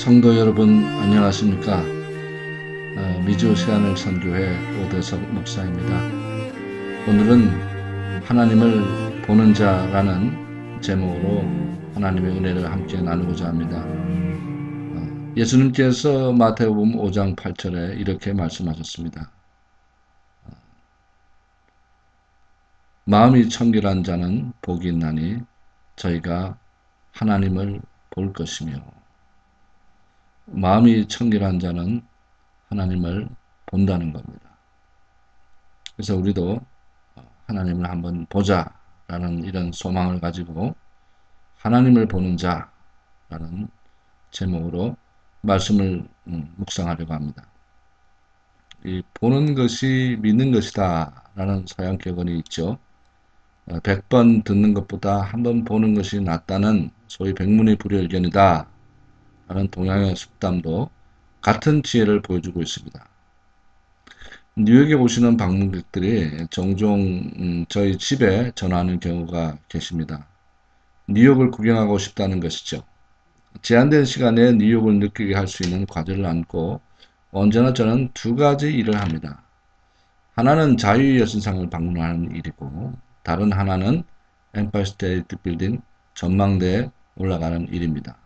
성도 여러분 안녕하십니까? 미주 세안을 선교회 오대석 목사입니다. 오늘은 하나님을 보는 자라는 제목으로 하나님의 은혜를 함께 나누고자 합니다. 예수님께서 마태복음 5장 8절에 이렇게 말씀하셨습니다. 마음이 청결한 자는 복이 있나니 저희가 하나님을 볼 것이며, 마음이 청결한 자는 하나님을 본다는 겁니다. 그래서 우리도 하나님을 한번 보자라는 이런 소망을 가지고 하나님을 보는 자라는 제목으로 말씀을 묵상하려고 합니다. 이 보는 것이 믿는 것이다 라는 서양 격언이 있죠. 100번 듣는 것보다 한 번 보는 것이 낫다는 소위 백문이불여일견이다 라는 동양의 속담도 같은 지혜를 보여주고 있습니다. 뉴욕에 오시는 방문객들이 종종 저희 집에 전화하는 경우가 계십니다. 뉴욕을 구경하고 싶다는 것이죠. 제한된 시간에 뉴욕을 느끼게 할 수 있는 과제를 안고 언제나 저는 두 가지 일을 합니다. 하나는 자유여신상을 방문하는 일이고, 다른 하나는 엠파이어 스테이트 빌딩 전망대에 올라가는 일입니다.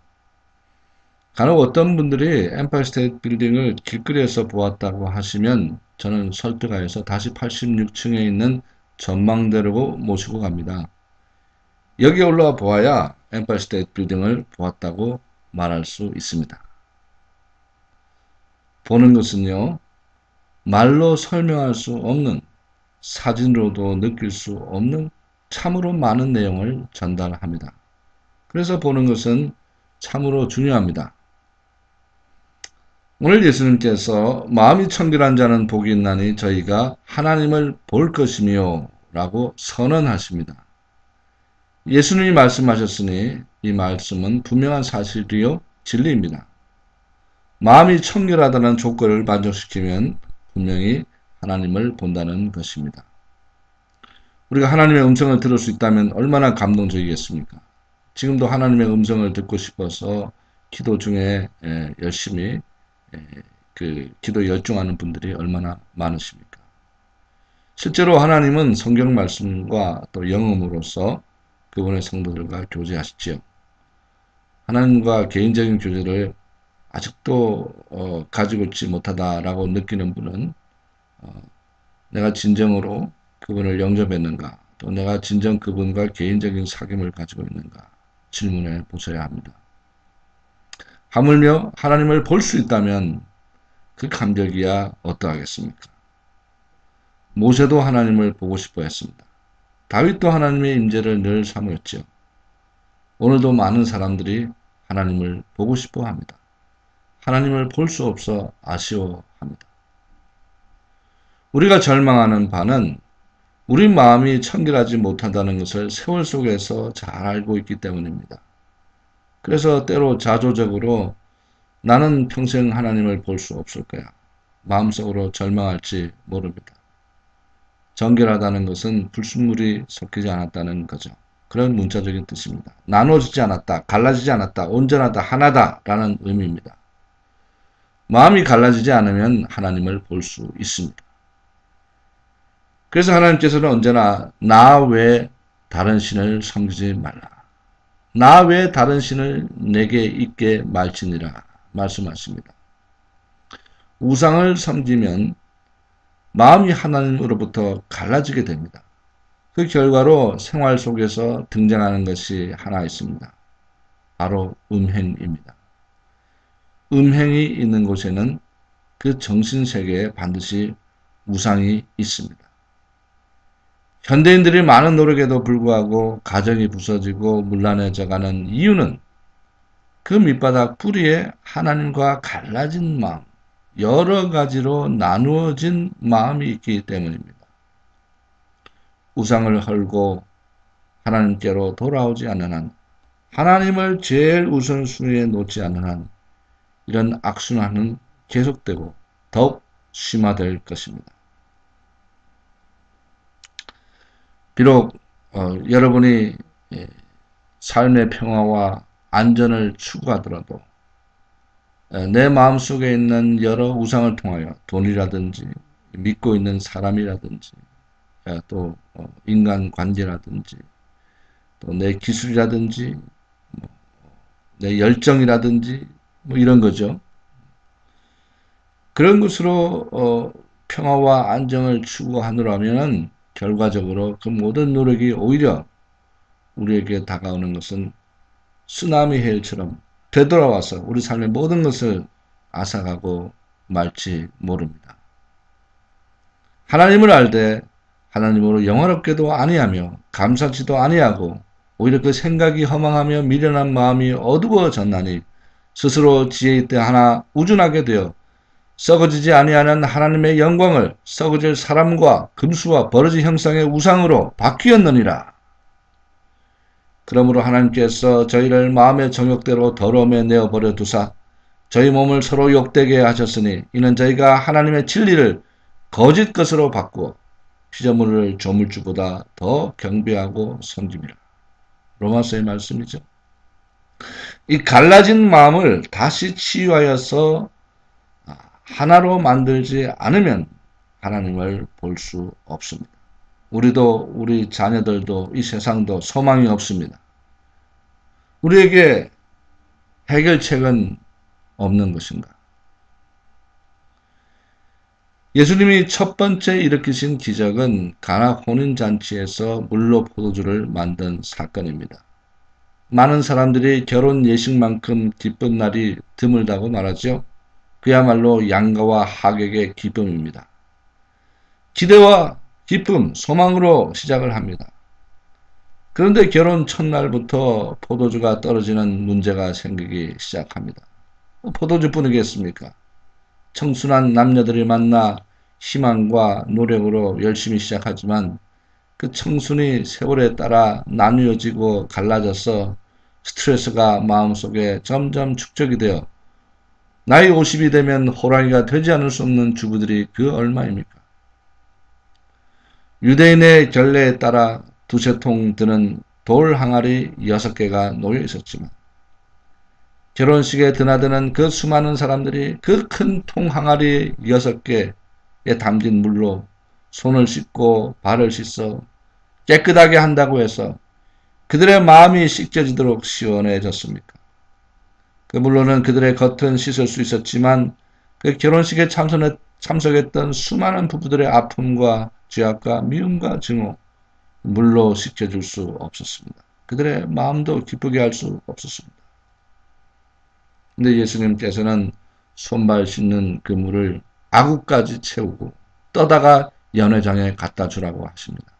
간혹 어떤 분들이 엠파이어 스테이트 빌딩을 길거리에서 보았다고 하시면 저는 설득하여서 다시 86층에 있는 전망대로 모시고 갑니다. 여기 올라와 보아야 엠파이어 스테이트 빌딩을 보았다고 말할 수 있습니다. 보는 것은요, 말로 설명할 수 없는, 사진으로도 느낄 수 없는 참으로 많은 내용을 전달합니다. 그래서 보는 것은 참으로 중요합니다. 오늘 예수님께서 마음이 청결한 자는 복이 있나니 저희가 하나님을 볼 것이며 라고 선언하십니다. 예수님이 말씀하셨으니 이 말씀은 분명한 사실이요 진리입니다. 마음이 청결하다는 조건을 만족시키면 분명히 하나님을 본다는 것입니다. 우리가 하나님의 음성을 들을 수 있다면 얼마나 감동적이겠습니까? 지금도 하나님의 음성을 듣고 싶어서 기도 중에 열심히 기도에 열중하는 분들이 얼마나 많으십니까? 실제로 하나님은 성경 말씀과 또 영음으로써 그분의 성도들과 교제하시지요. 하나님과 개인적인 교제를 아직도 가지고 있지 못하다라고 느끼는 분은 내가 진정으로 그분을 영접했는가, 또 내가 진정 그분과 개인적인 사귐을 가지고 있는가 질문해 보셔야 합니다. 하물며 하나님을 볼 수 있다면 그 감격이야 어떠하겠습니까? 모세도 하나님을 보고 싶어 했습니다. 다윗도 하나님의 임재를 늘 사모했죠. 오늘도 많은 사람들이 하나님을 보고 싶어 합니다. 하나님을 볼 수 없어 아쉬워합니다. 우리가 절망하는 바는 우리 마음이 청결하지 못한다는 것을 세월 속에서 잘 알고 있기 때문입니다. 그래서 때로 자조적으로 나는 평생 하나님을 볼 수 없을 거야, 마음속으로 절망할지 모릅니다. 정결하다는 것은 불순물이 섞이지 않았다는 거죠. 그런 문자적인 뜻입니다. 나눠지지 않았다, 갈라지지 않았다, 온전하다, 하나다 라는 의미입니다. 마음이 갈라지지 않으면 하나님을 볼 수 있습니다. 그래서 하나님께서는 언제나 나 외에 다른 신을 섬기지 말라, 나 외에 다른 신을 내게 있게 말지니라 말씀하십니다. 우상을 섬기면 마음이 하나님으로부터 갈라지게 됩니다. 그 결과로 생활 속에서 등장하는 것이 하나 있습니다. 바로 음행입니다. 음행이 있는 곳에는 그 정신세계에 반드시 우상이 있습니다. 현대인들이 많은 노력에도 불구하고 가정이 부서지고 문란해져가는 이유는 그 밑바닥 뿌리에 하나님과 갈라진 마음, 여러 가지로 나누어진 마음이 있기 때문입니다. 우상을 헐고 하나님께로 돌아오지 않는 한, 하나님을 제일 우선순위에 놓지 않는 한, 이런 악순환은 계속되고 더욱 심화될 것입니다. 비록 여러분이 삶의 평화와 안전을 추구하더라도 내 마음속에 있는 여러 우상을 통하여 돈이라든지 믿고 있는 사람이라든지 또 인간 관계라든지 또 내 기술이라든지 내 열정이라든지 뭐 이런 거죠. 그런 것으로 평화와 안정을 추구하느라 하면은 결과적으로 그 모든 노력이 오히려 우리에게 다가오는 것은 쓰나미 해일처럼 되돌아와서 우리 삶의 모든 것을 앗아가고 말지 모릅니다. 하나님을 알되 하나님으로 영화롭게도 아니하며 감사치도 아니하고 오히려 그 생각이 허망하며 미련한 마음이 어두워졌나니 스스로 지혜 있되 하나 우준하게 되어 썩어지지 아니하는 하나님의 영광을 썩어질 사람과 금수와 버러지 형상의 우상으로 바뀌었느니라. 그러므로 하나님께서 저희를 마음의 정욕대로 더러움에 내어버려 두사 저희 몸을 서로 욕되게 하셨으니 이는 저희가 하나님의 진리를 거짓 것으로 바꾸어 피조물을 조물주보다 더 경배하고 섬김이라. 로마서의 말씀이죠. 이 갈라진 마음을 다시 치유하여서 하나로 만들지 않으면 하나님을 볼 수 없습니다. 우리도 우리 자녀들도 이 세상도 소망이 없습니다. 우리에게 해결책은 없는 것인가? 예수님이 첫 번째 일으키신 기적은 가나 혼인잔치에서 물로 포도주를 만든 사건입니다. 많은 사람들이 결혼 예식만큼 기쁜 날이 드물다고 말하죠. 그야말로 양가와 하객의 기쁨입니다. 기대와 기쁨, 소망으로 시작을 합니다. 그런데 결혼 첫날부터 포도주가 떨어지는 문제가 생기기 시작합니다. 포도주뿐이겠습니까? 청순한 남녀들이 만나 희망과 노력으로 열심히 시작하지만 그 청순이 세월에 따라 나누어지고 갈라져서 스트레스가 마음속에 점점 축적이 되어 나이 50이 되면 호랑이가 되지 않을 수 없는 주부들이 그 얼마입니까? 유대인의 결례에 따라 두세 통 드는 돌 항아리 6개가 놓여 있었지만 결혼식에 드나드는 그 수많은 사람들이 그 큰 통 항아리 6개에 담긴 물로 손을 씻고 발을 씻어 깨끗하게 한다고 해서 그들의 마음이 씻겨지도록 시원해졌습니까? 그 물로는 그들의 겉은 씻을 수 있었지만 그 결혼식에 참석했던 수많은 부부들의 아픔과 죄악과 미움과 증오 물로 씻겨줄 수 없었습니다. 그들의 마음도 기쁘게 할 수 없었습니다. 근데 예수님께서는 손발 씻는 그 물을 아구까지 채우고 떠다가 연회장에 갖다 주라고 하십니다.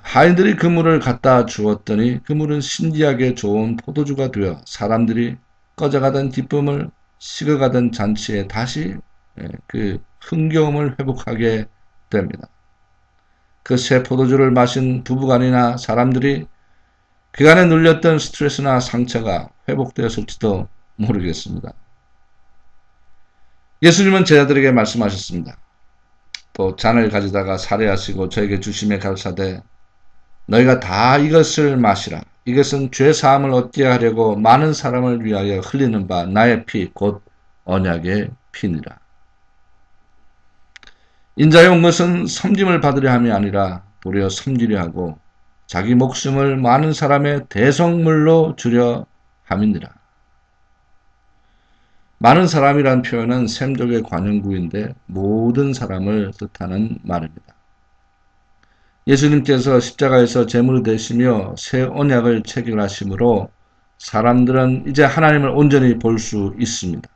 하인들이 그 물을 갖다 주었더니 그 물은 신기하게 좋은 포도주가 되어 사람들이 꺼져가던 기쁨을 식어가던 잔치에 다시 그 흥겨움을 회복하게 됩니다. 그 새 포도주를 마신 부부간이나 사람들이 그간에 눌렸던 스트레스나 상처가 회복되었을지도 모르겠습니다. 예수님은 제자들에게 말씀하셨습니다. 또 잔을 가져다가 살해하시고 저에게 주심에 가르치되 너희가 다 이것을 마시라. 이것은 죄 사함을 얻게 하려고 많은 사람을 위하여 흘리는 바 나의 피 곧 언약의 피니라. 인자의 온 것은 섬김을 받으려 함이 아니라 도리어 섬기려 하고 자기 목숨을 많은 사람의 대성물로 주려 함이니라. 많은 사람이란 표현은 셈족의 관용구인데 모든 사람을 뜻하는 말입니다. 예수님께서 십자가에서 제물이 되시며 새 언약을 체결하심으로 사람들은 이제 하나님을 온전히 볼 수 있습니다.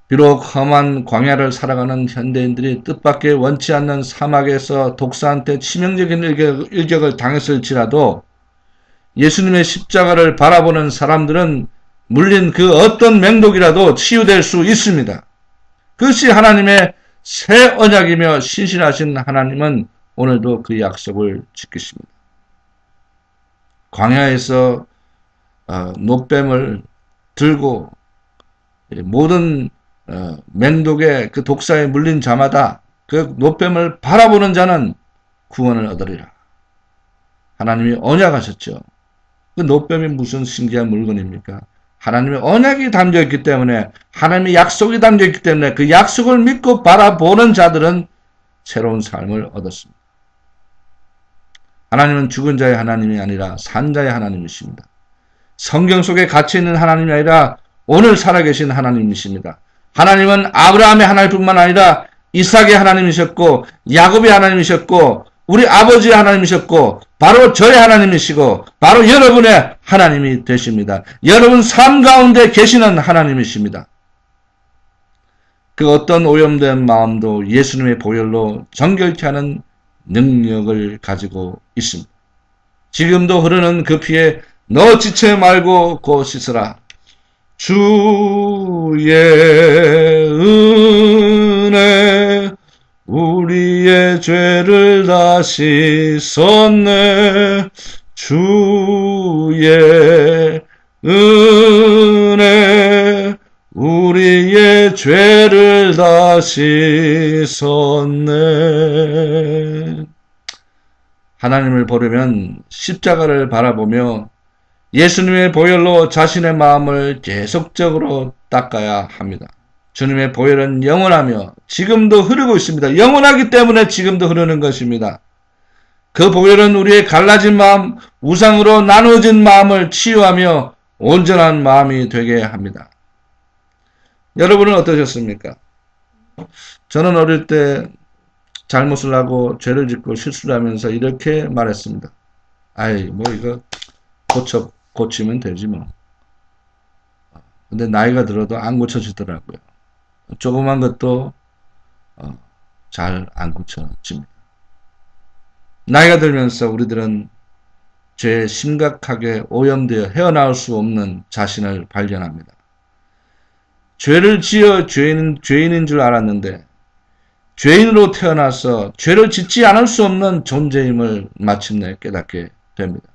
비록 험한 광야를 살아가는 현대인들이 뜻밖의 원치 않는 사막에서 독사한테 치명적인 일격을 당했을지라도 예수님의 십자가를 바라보는 사람들은 물린 그 어떤 맹독이라도 치유될 수 있습니다. 그것이 하나님의 새 언약이며 신실하신 하나님은 오늘도 그 약속을 지키십니다. 광야에서 노뱀을 들고 모든 맹독의 그 독사에 물린 자마다 그 노뱀을 바라보는 자는 구원을 얻으리라. 하나님이 언약하셨죠. 그 노뱀이 무슨 신기한 물건입니까? 하나님의 언약이 담겨있기 때문에, 하나님의 약속이 담겨있기 때문에 그 약속을 믿고 바라보는 자들은 새로운 삶을 얻었습니다. 하나님은 죽은 자의 하나님이 아니라 산 자의 하나님이십니다. 성경 속에 갇혀있는 하나님이 아니라 오늘 살아계신 하나님이십니다. 하나님은 아브라함의 하나님뿐만 아니라 이삭의 하나님이셨고, 야곱의 하나님이셨고, 우리 아버지의 하나님이셨고, 바로 저의 하나님이시고, 바로 여러분의 하나님이 되십니다. 여러분 삶 가운데 계시는 하나님이십니다. 그 어떤 오염된 마음도 예수님의 보혈로 정결케 하는 능력을 가지고 있습니다. 지금도 흐르는 그 피에 너 지체 말고 곧 씻으라. 주의 은혜 우리의 죄를 다 씻었네. 주의 은혜 우리의 죄를 다 씻었네. 하나님을 보려면 십자가를 바라보며 예수님의 보혈로 자신의 마음을 계속적으로 닦아야 합니다. 주님의 보혈은 영원하며 지금도 흐르고 있습니다. 영원하기 때문에 지금도 흐르는 것입니다. 그 보혈은 우리의 갈라진 마음, 우상으로 나누어진 마음을 치유하며 온전한 마음이 되게 합니다. 여러분은 어떠셨습니까? 저는 어릴 때 잘못을 하고 죄를 짓고 실수를 하면서 이렇게 말했습니다. 아이, 뭐 이거 고치면 되지 뭐. 근데 나이가 들어도 안 고쳐지더라고요. 조그만 것도 잘 안 고쳐집니다. 나이가 들면서 우리들은 죄에 심각하게 오염되어 헤어나올 수 없는 자신을 발견합니다. 죄를 지어 죄인인 줄 알았는데 죄인으로 태어나서 죄를 짓지 않을 수 없는 존재임을 마침내 깨닫게 됩니다.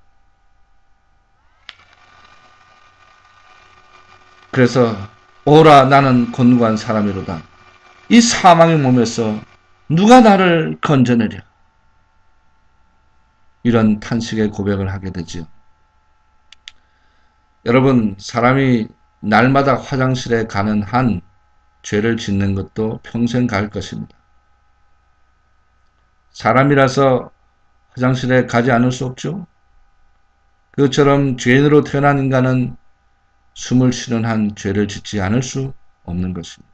그래서 오라 나는 곤고한 사람이로다. 이 사망의 몸에서 누가 나를 건져내랴. 이런 탄식의 고백을 하게 되지요. 여러분, 사람이 날마다 화장실에 가는 한 죄를 짓는 것도 평생 갈 것입니다. 사람이라서 화장실에 가지 않을 수 없죠. 그것처럼 죄인으로 태어난 인간은 숨을 쉬는 한 죄를 짓지 않을 수 없는 것입니다.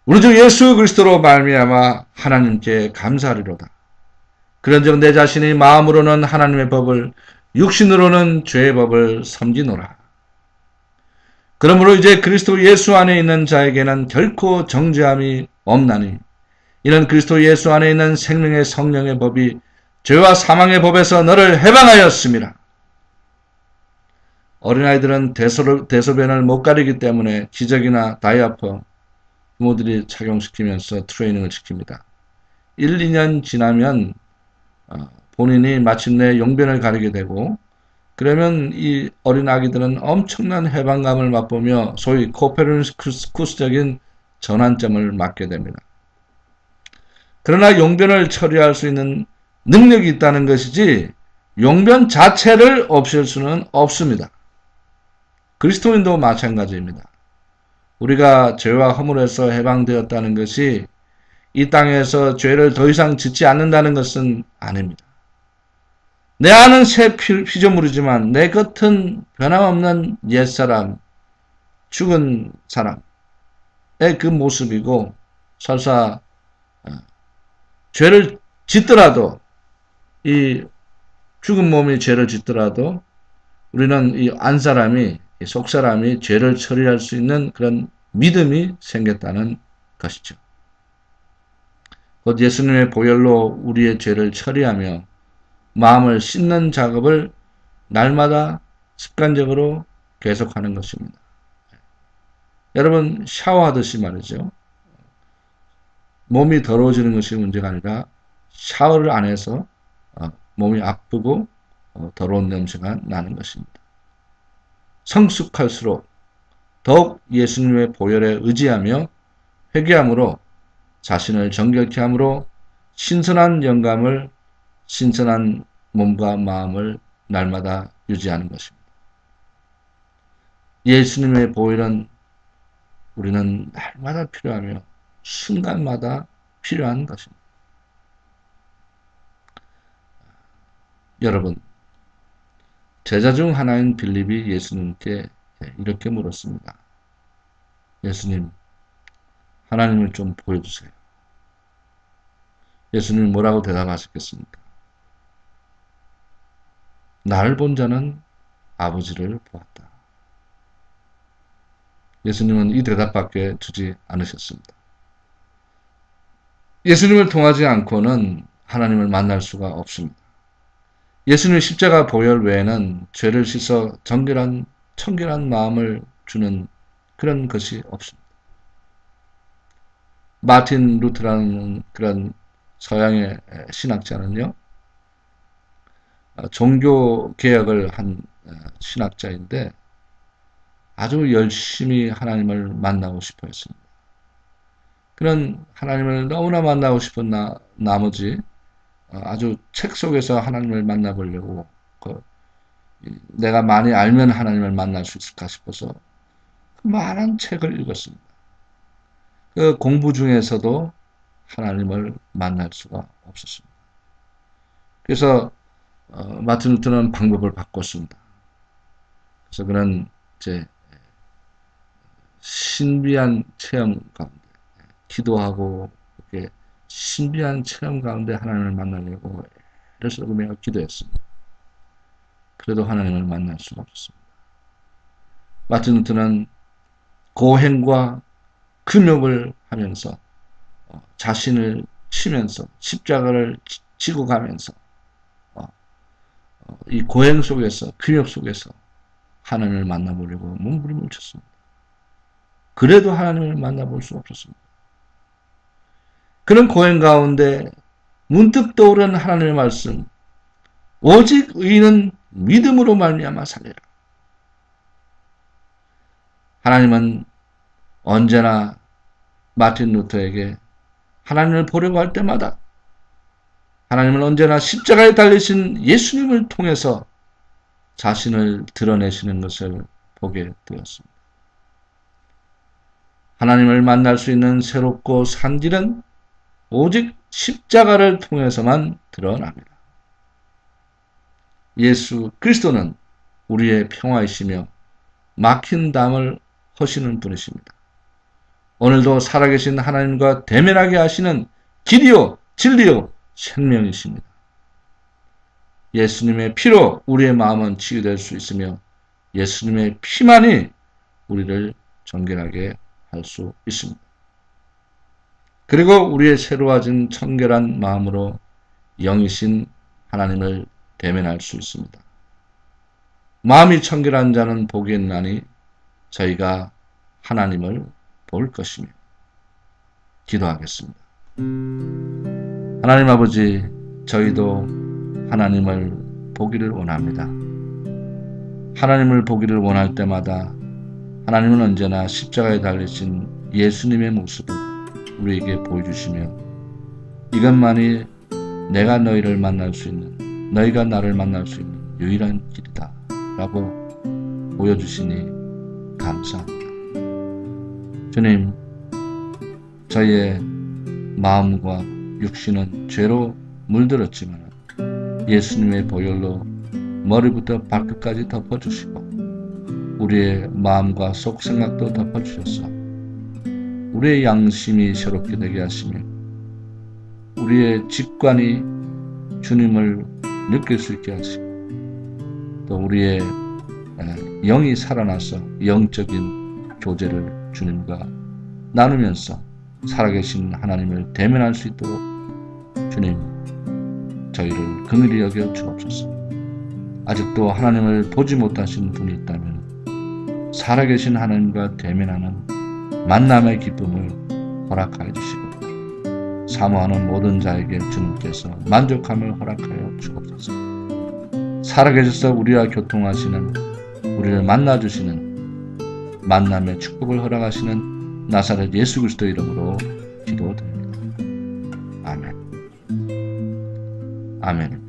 우리 주 예수 그리스도로 말미암아 하나님께 감사하리로다. 그런즉 내 자신이 마음으로는 하나님의 법을, 육신으로는 죄의 법을 섬기노라. 그러므로 이제 그리스도 예수 안에 있는 자에게는 결코 정죄함이 없나니, 이는 그리스도 예수 안에 있는 생명의 성령의 법이 죄와 사망의 법에서 너를 해방하였습니다. 어린아이들은 대소변을 못 가리기 때문에 기저귀나 다이아퍼 부모들이 착용시키면서 트레이닝을 시킵니다. 1, 2년 지나면 본인이 마침내 용변을 가리게 되고, 그러면 이 어린 아기들은 엄청난 해방감을 맛보며 소위 코페르니쿠스적인 전환점을 맞게 됩니다. 그러나 용변을 처리할 수 있는 능력이 있다는 것이지 용변 자체를 없앨 수는 없습니다. 그리스도인도 마찬가지입니다. 우리가 죄와 허물에서 해방되었다는 것이 이 땅에서 죄를 더 이상 짓지 않는다는 것은 아닙니다. 내 안은 새 피조물이지만 내 겉은 변함없는 옛사람, 죽은 사람의 그 모습이고, 설사 죄를 짓더라도, 이 죽은 몸이 죄를 짓더라도 우리는 이 안사람이, 이 속사람이 죄를 처리할 수 있는 그런 믿음이 생겼다는 것이죠. 곧 예수님의 보혈로 우리의 죄를 처리하며 마음을 씻는 작업을 날마다 습관적으로 계속하는 것입니다. 여러분, 샤워하듯이 말이죠. 몸이 더러워지는 것이 문제가 아니라 샤워를 안 해서 몸이 아프고 더러운 냄새가 나는 것입니다. 성숙할수록 더욱 예수님의 보혈에 의지하며 회개함으로 자신을 정결케 함으로 신선한 영감을, 신선한 몸과 마음을 날마다 유지하는 것입니다. 예수님의 보혈은 우리는 날마다 필요하며 순간마다 필요한 것입니다. 여러분, 제자 중 하나인 빌립이 예수님께 이렇게 물었습니다. 예수님, 하나님을 좀 보여주세요. 예수님이 뭐라고 대답하셨겠습니까? 나를 본 자는 아버지를 보았다. 예수님은 이 대답밖에 주지 않으셨습니다. 예수님을 통하지 않고는 하나님을 만날 수가 없습니다. 예수님의 십자가 보혈 외에는 죄를 씻어 청결한 마음을 주는 그런 것이 없습니다. 마틴 루트라는 그런 서양의 신학자는요, 종교 개혁을 한 신학자인데 아주 열심히 하나님을 만나고 싶어 했습니다. 그런 하나님을 너무나 만나고 싶은 나머지 아주 책 속에서 하나님을 만나보려고 내가 많이 알면 하나님을 만날 수 있을까 싶어서 많은 책을 읽었습니다. 그 공부 중에서도 하나님을 만날 수가 없었습니다. 그래서 마틴 루터는 방법을 바꿨습니다. 그래서 그는 이제 신비한 체험 가운데 기도하고 이렇게 신비한 체험 가운데 하나님을 만나려고 애를 쓰고 기도했습니다. 그래도 하나님을 만날 수가 없었습니다. 마틴 루터는 고행과 금욕을 하면서 자신을 치면서 십자가를 지고 가면서 이 고행 속에서 금욕 속에서 하나님을 만나보려고 몸부림을 쳤습니다. 그래도 하나님을 만나볼 수 없었습니다. 그런 고행 가운데 문득 떠오른 하나님의 말씀, 오직 의인은 믿음으로 말미암아 살리라. 하나님은 언제나 마틴 루터에게 하나님을 보려고 할 때마다 하나님은 언제나 십자가에 달리신 예수님을 통해서 자신을 드러내시는 것을 보게 되었습니다. 하나님을 만날 수 있는 새롭고 산 길은 오직 십자가를 통해서만 드러납니다. 예수 그리스도는 우리의 평화이시며 막힌 담을 허시는 분이십니다. 오늘도 살아계신 하나님과 대면하게 하시는 길이요 진리요 생명이십니다. 예수님의 피로 우리의 마음은 치유될 수 있으며 예수님의 피만이 우리를 정결하게 할 수 있습니다. 그리고 우리의 새로워진 청결한 마음으로 영이신 하나님을 대면할 수 있습니다. 마음이 청결한 자는 복이 있나니 저희가 하나님을 볼 것이며. 기도하겠습니다. 하나님 아버지, 저희도 하나님을 보기를 원합니다. 하나님을 보기를 원할 때마다 하나님은 언제나 십자가에 달리신 예수님의 모습을 우리에게 보여주시며 이것만이 내가 너희를 만날 수 있는, 너희가 나를 만날 수 있는 유일한 길이다 라고 보여주시니 감사합니다. 주님, 저희의 마음과 육신은 죄로 물들었지만 예수님의 보혈로 머리부터 발끝까지 덮어주시고 우리의 마음과 속 생각도 덮어주셔서 우리의 양심이 새롭게 되게 하시며 우리의 직관이 주님을 느낄 수 있게 하시고 또 우리의 영이 살아나서 영적인 교제를 주님과 나누면서 살아계신 하나님을 대면할 수 있도록 주님, 저희를 긍휼히 여겨 주옵소서. 아직도 하나님을 보지 못하신 분이 있다면 살아계신 하나님과 대면하는 만남의 기쁨을 허락하여 주시고 사모하는 모든 자에게 주님께서 만족함을 허락하여 주옵소서. 살아계셔서 우리와 교통하시는, 우리를 만나주시는 만남의 축복을 허락하시는 나사렛 예수 그리스도 이름으로 기도드립니다. 아멘. 아멘.